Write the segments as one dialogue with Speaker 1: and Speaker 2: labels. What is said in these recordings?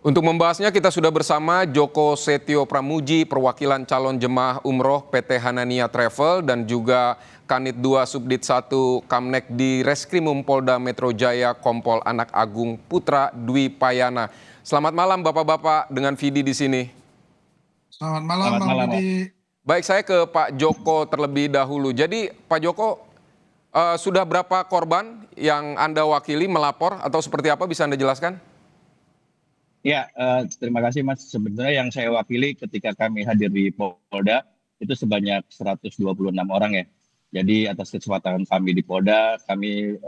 Speaker 1: Untuk membahasnya kita sudah bersama Joko Setio Pramuji, perwakilan calon jemaah umroh PT Hanania Travel dan juga Kanit 2 Subdit 1 Kamnek di Reskrimum Polda Metro Jaya Kompol Anak Agung Putra Dwi Payana. Selamat malam Bapak-bapak dengan Vidi di sini.
Speaker 2: Selamat malam
Speaker 3: Selamat
Speaker 2: Bang
Speaker 3: malam, Mas.
Speaker 2: Budi.
Speaker 1: Baik, saya ke Pak Joko terlebih dahulu. Jadi Pak Joko, sudah berapa korban yang Anda wakili melapor atau seperti apa bisa Anda jelaskan?
Speaker 3: Ya, terima kasih Mas. Sebenarnya yang saya wakili ketika kami hadir di Polda itu sebanyak 126 orang ya. Jadi atas kesempatan kami di Polda, kami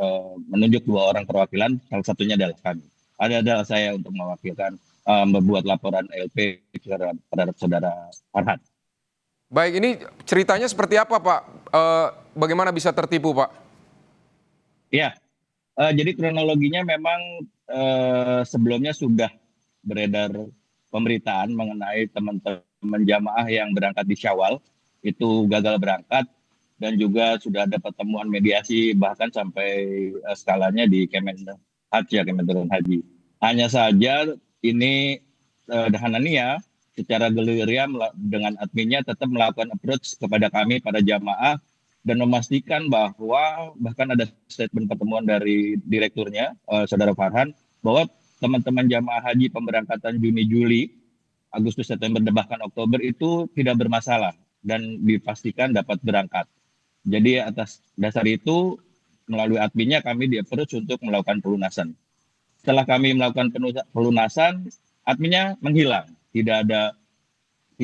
Speaker 3: menunjuk 2 orang perwakilan, salah satunya adalah kami. Ada adalah saya untuk mewakilkan membuat laporan LP terhadap saudara Farhad.
Speaker 1: Baik, ini ceritanya seperti apa Pak? Bagaimana bisa tertipu Pak?
Speaker 3: Ya, jadi kronologinya memang sebelumnya sudah beredar pemberitaan mengenai teman-teman jamaah yang berangkat di Syawal itu gagal berangkat dan juga sudah ada pertemuan mediasi bahkan sampai skalanya di Kementerian Haji. Hanya saja ini Hanania secara gerilya dengan adminnya tetap melakukan approach kepada kami para jamaah dan memastikan bahwa bahkan ada statement pertemuan dari direkturnya saudara Farhan bahwa teman-teman jamaah haji pemberangkatan Juni, Juli, Agustus, September, dan bahkan Oktober itu tidak bermasalah dan dipastikan dapat berangkat. Jadi atas dasar itu melalui adminnya kami di-approach untuk melakukan pelunasan. Setelah kami melakukan pelunasan, adminnya menghilang, tidak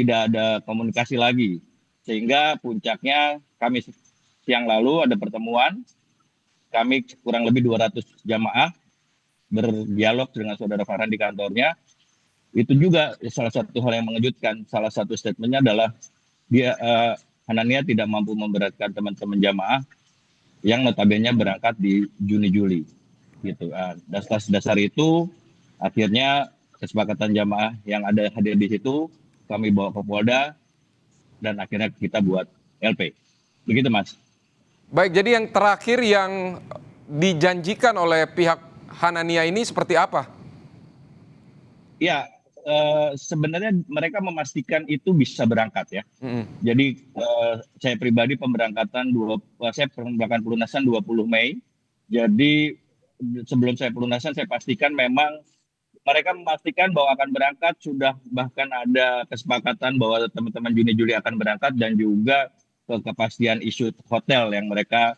Speaker 3: ada komunikasi lagi. Sehingga puncaknya kami siang lalu ada pertemuan, kami kurang lebih 200 jamaah berdialog dengan saudara Farhan di kantornya. Itu juga salah satu hal yang mengejutkan. Salah satu statementnya adalah dia Hanania tidak mampu memberatkan teman-teman jamaah yang notabene berangkat di Juni-Juli. Gitu. Dasar itu akhirnya kesepakatan jamaah yang ada hadir di situ kami bawa ke Polda dan akhirnya kita buat LP. Begitu Mas.
Speaker 1: Baik, jadi yang terakhir yang dijanjikan oleh pihak Hanania ini seperti apa?
Speaker 3: Ya, sebenarnya mereka memastikan itu bisa berangkat ya. Jadi saya pribadi saya pemberangkatan pelunasan 20 Mei. Jadi sebelum saya pelunasan saya pastikan memang mereka memastikan bahwa akan berangkat, sudah bahkan ada kesepakatan bahwa teman-teman Juni Juli akan berangkat dan juga kepastian isu hotel yang mereka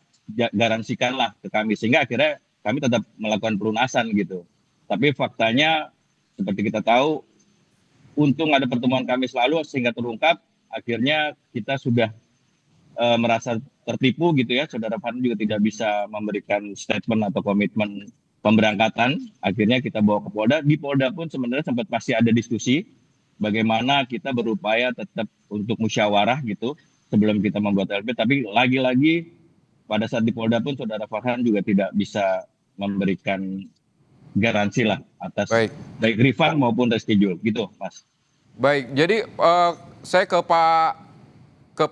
Speaker 3: garansikan lah ke kami sehingga akhirnya kami tetap melakukan pelunasan gitu. Tapi faktanya seperti kita tahu untung ada pertemuan kami selalu sehingga terungkap akhirnya kita sudah merasa tertipu gitu ya. Saudara Farhan juga tidak bisa memberikan statement atau komitmen pemberangkatan. Akhirnya kita bawa ke Polda. Di Polda pun sebenarnya sempat masih ada diskusi bagaimana kita berupaya tetap untuk musyawarah gitu sebelum kita membuat LP. Tapi lagi-lagi pada saat di Polda pun saudara Farhan juga tidak bisa memberikan garansi lah atas baik refund maupun reschedule gitu Mas.
Speaker 1: Baik, jadi saya ke Pak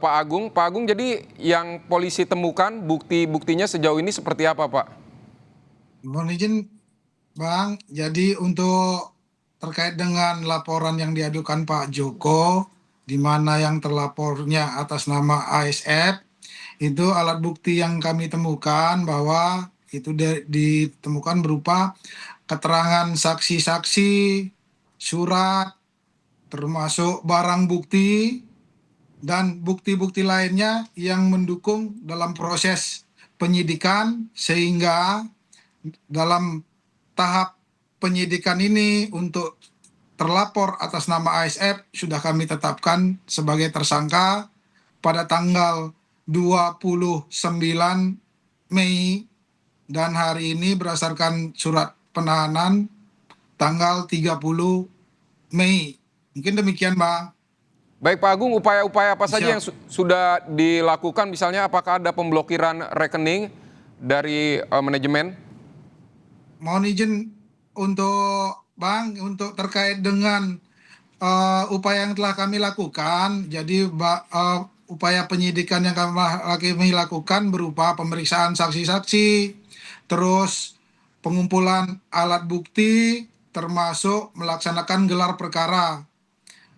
Speaker 1: Agung. Pak Agung, jadi yang polisi temukan bukti-buktinya sejauh ini seperti apa Pak?
Speaker 2: Mohon izin Bang, jadi untuk terkait dengan laporan yang diadukan Pak Joko, di mana yang terlapornya atas nama ASF, itu alat bukti yang kami temukan bahwa itu ditemukan berupa keterangan saksi-saksi, surat, termasuk barang bukti, dan bukti-bukti lainnya yang mendukung dalam proses penyidikan sehingga dalam tahap penyidikan ini untuk terlapor atas nama ASF sudah kami tetapkan sebagai tersangka pada tanggal 29 Mei dan hari ini berdasarkan surat penahanan tanggal 30 Mei. Mungkin demikian Bang.
Speaker 1: Baik Pak Agung, upaya-upaya apa saja yang
Speaker 2: Siap.
Speaker 1: sudah dilakukan, misalnya apakah ada pemblokiran rekening dari manajemen?
Speaker 2: Mohon izin untuk Bang, untuk terkait dengan upaya yang telah kami lakukan, jadi upaya penyidikan yang kami lakukan berupa pemeriksaan saksi-saksi, terus pengumpulan alat bukti, termasuk melaksanakan gelar perkara.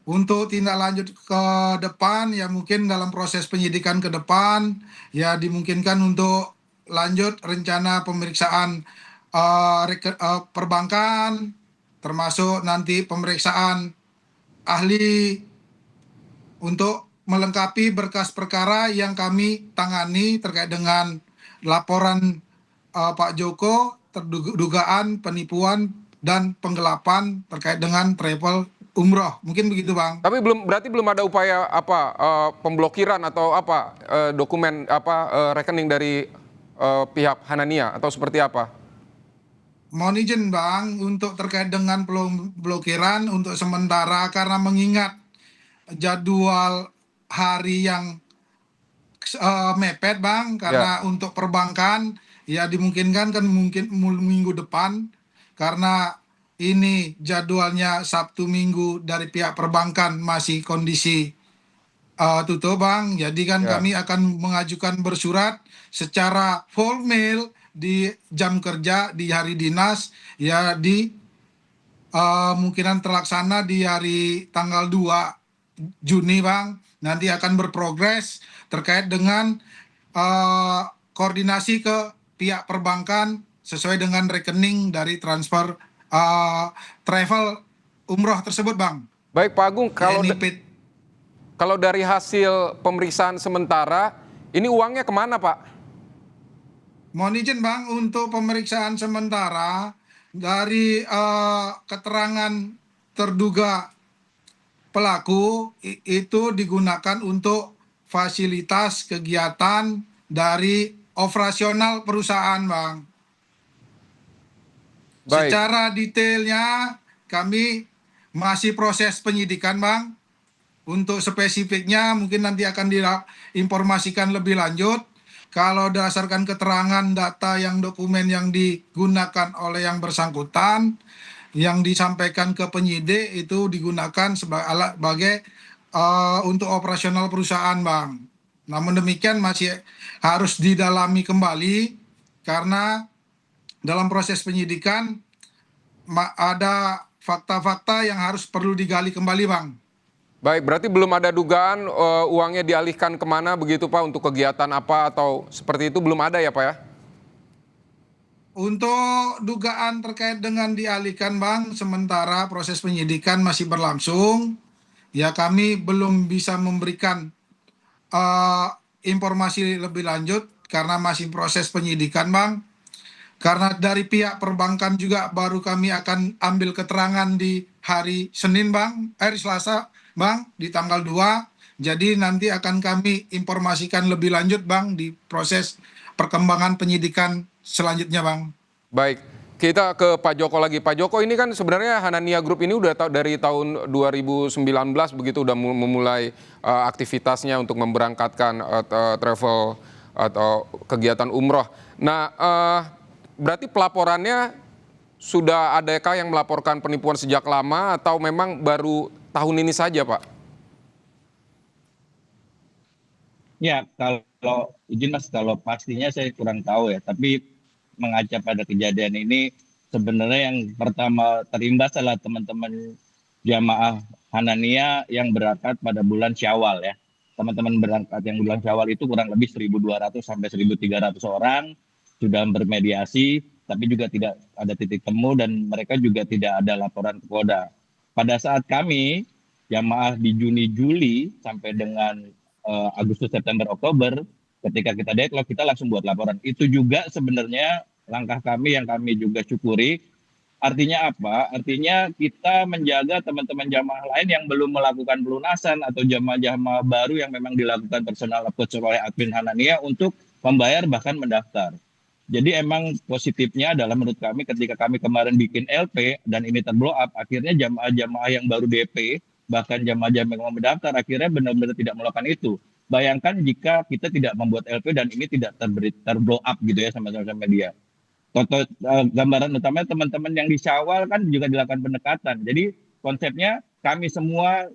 Speaker 2: Untuk tindak lanjut ke depan, ya mungkin dalam proses penyidikan ke depan, ya dimungkinkan untuk lanjut rencana pemeriksaan perbankan, termasuk nanti pemeriksaan ahli untuk melengkapi berkas perkara yang kami tangani terkait dengan laporan Pak Joko dugaan penipuan dan penggelapan terkait dengan travel umroh. Mungkin begitu, Bang.
Speaker 1: Tapi berarti belum ada upaya apa pemblokiran atau apa dokumen apa rekening dari pihak Hanania atau seperti apa?
Speaker 2: Mohon izin, Bang, untuk terkait dengan blokiran untuk sementara karena mengingat jadwal hari yang mepet, Bang,
Speaker 1: Ya.
Speaker 2: karena untuk perbankan ya dimungkinkan kan mungkin minggu depan karena ini jadwalnya Sabtu Minggu dari pihak perbankan masih kondisi tutup, Bang. Jadi kan
Speaker 1: Ya.
Speaker 2: kami akan mengajukan bersurat secara formal di jam kerja di hari dinas ya di mungkinan terlaksana di hari tanggal 2 Juni, Bang. Nanti akan berprogres terkait dengan koordinasi ke pihak perbankan sesuai dengan rekening dari transfer travel umroh tersebut, Bang.
Speaker 1: Baik Pak Agung,
Speaker 2: Ya ini Pit.
Speaker 1: kalau dari hasil pemeriksaan sementara, ini uangnya kemana Pak?
Speaker 2: Mohon izin, Bang, untuk pemeriksaan sementara dari keterangan terduga pelaku itu digunakan untuk fasilitas kegiatan dari operasional perusahaan, Bang.
Speaker 1: Baik,
Speaker 2: Secara detailnya kami masih proses penyidikan, Bang. Untuk spesifiknya mungkin nanti akan diinformasikan lebih lanjut. Kalau berdasarkan keterangan data yang dokumen yang digunakan oleh yang bersangkutan, yang disampaikan ke penyidik itu digunakan sebagai alat untuk operasional perusahaan, Bang. Namun demikian masih harus didalami kembali karena dalam proses penyidikan ada fakta-fakta yang harus perlu digali kembali, Bang.
Speaker 1: baik. Berarti belum ada dugaan uangnya dialihkan kemana begitu Pak untuk kegiatan apa atau seperti itu belum ada ya Pak ya?
Speaker 2: Untuk dugaan terkait dengan dialihkan, Bang, sementara proses penyidikan masih berlangsung. Ya kami belum bisa memberikan uh, informasi lebih lanjut karena masih proses penyidikan, Bang. Karena dari pihak perbankan juga baru kami akan ambil keterangan di hari Senin, Bang, hari Selasa, Bang, di tanggal 2. Jadi nanti akan kami informasikan lebih lanjut, Bang, di proses perkembangan penyidikan selanjutnya, Bang.
Speaker 1: Baik, kita ke Pak Joko lagi. Pak Joko, ini kan sebenarnya Hanania Group ini udah dari tahun 2019 begitu udah memulai aktivitasnya untuk memberangkatkan travel atau kegiatan umroh. Nah, berarti pelaporannya sudah adakah yang melaporkan penipuan sejak lama atau memang baru tahun ini saja, Pak?
Speaker 3: Ya, kalau izin Mas, kalau pastinya saya kurang tahu ya. Tapi mengaca pada kejadian ini, sebenarnya yang pertama terimbas adalah teman-teman jamaah Hanania yang berangkat pada bulan Syawal ya. Teman-teman berangkat yang bulan Syawal itu kurang lebih 1.200 sampai 1.300 orang sudah bermediasi, tapi juga tidak ada titik temu dan mereka juga tidak ada laporan ke Polda. Pada saat kami jamaah di Juni Juli sampai dengan Agustus September Oktober ketika kita deadlock kita langsung buat laporan. Itu juga sebenarnya langkah kami yang kami juga syukuri. Artinya apa? Artinya kita menjaga teman-teman jamaah lain yang belum melakukan pelunasan atau jamaah-jamaah baru yang memang dilakukan personal approach oleh admin Hanania untuk membayar bahkan mendaftar. Jadi emang positifnya adalah menurut kami ketika kami kemarin bikin LP dan ini terblow up, akhirnya jamaah-jamaah yang baru DP, bahkan jamaah-jamaah yang mau mendaftar, akhirnya benar-benar tidak melakukan itu. Bayangkan jika kita tidak membuat LP dan ini tidak terblow up gitu ya sama media. Gambaran utamanya teman-teman yang di Syawal kan juga dilakukan pendekatan. Jadi konsepnya kami semua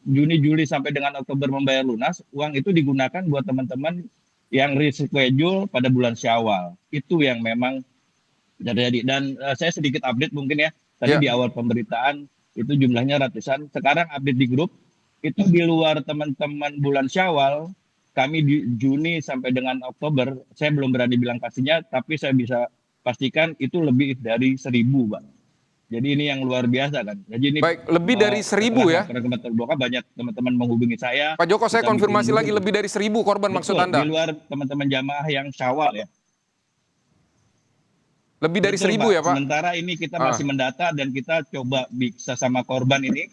Speaker 3: Juni, Juli sampai dengan Oktober membayar lunas, uang itu digunakan buat teman-teman yang reschedule pada bulan Syawal. Itu yang memang terjadi. Dan saya sedikit update mungkin ya, Tadi
Speaker 1: Ya.
Speaker 3: di awal pemberitaan itu jumlahnya ratusan. Sekarang update di grup, itu di luar teman-teman bulan Syawal, kami di Juni sampai dengan Oktober, saya belum berani bilang pastinya, tapi saya bisa pastikan itu lebih dari 1.000, Pak. Jadi ini yang luar biasa kan. Jadi ini
Speaker 1: Baik, lebih dari 1.000 ya?
Speaker 3: setelah laporan terbuka banyak teman-teman menghubungi saya.
Speaker 1: Pak Joko, saya
Speaker 3: Kita bikin
Speaker 1: konfirmasi lagi,
Speaker 3: grup.
Speaker 1: lebih dari 1.000 korban maksud
Speaker 3: Betul,
Speaker 1: Anda?
Speaker 3: di luar teman-teman jamaah yang Syawal ya.
Speaker 1: Lebih dari
Speaker 3: Betul,
Speaker 1: 1.000
Speaker 3: Pak.
Speaker 1: ya, Pak?
Speaker 3: Sementara ini kita masih mendata dan kita coba bisa sama korban ini.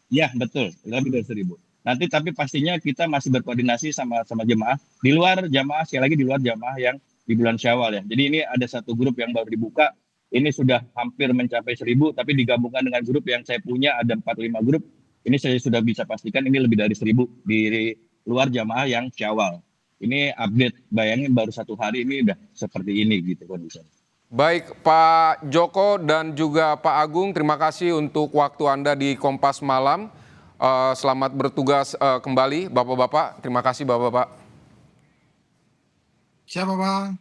Speaker 3: Ya, betul. Lebih dari 1.000. Nanti tapi pastinya kita masih berkoordinasi sama jemaah. Di luar jamaah, sekali lagi di luar jamaah yang di bulan Syawal ya. Jadi ini ada satu grup yang baru dibuka. Ini sudah hampir mencapai 1.000, tapi digabungkan dengan grup yang saya punya ada 4-5 grup. Ini saya sudah bisa pastikan ini lebih dari 1.000 di luar jamaah yang Syawal. Ini update, bayangin baru 1 hari ini udah seperti ini gitu kondisinya.
Speaker 1: Baik, Pak Joko dan juga Pak Agung, terima kasih untuk waktu Anda di Kompas Malam. Selamat bertugas kembali, Bapak-Bapak. Terima kasih, Bapak-Bapak.
Speaker 2: Siapa Bang?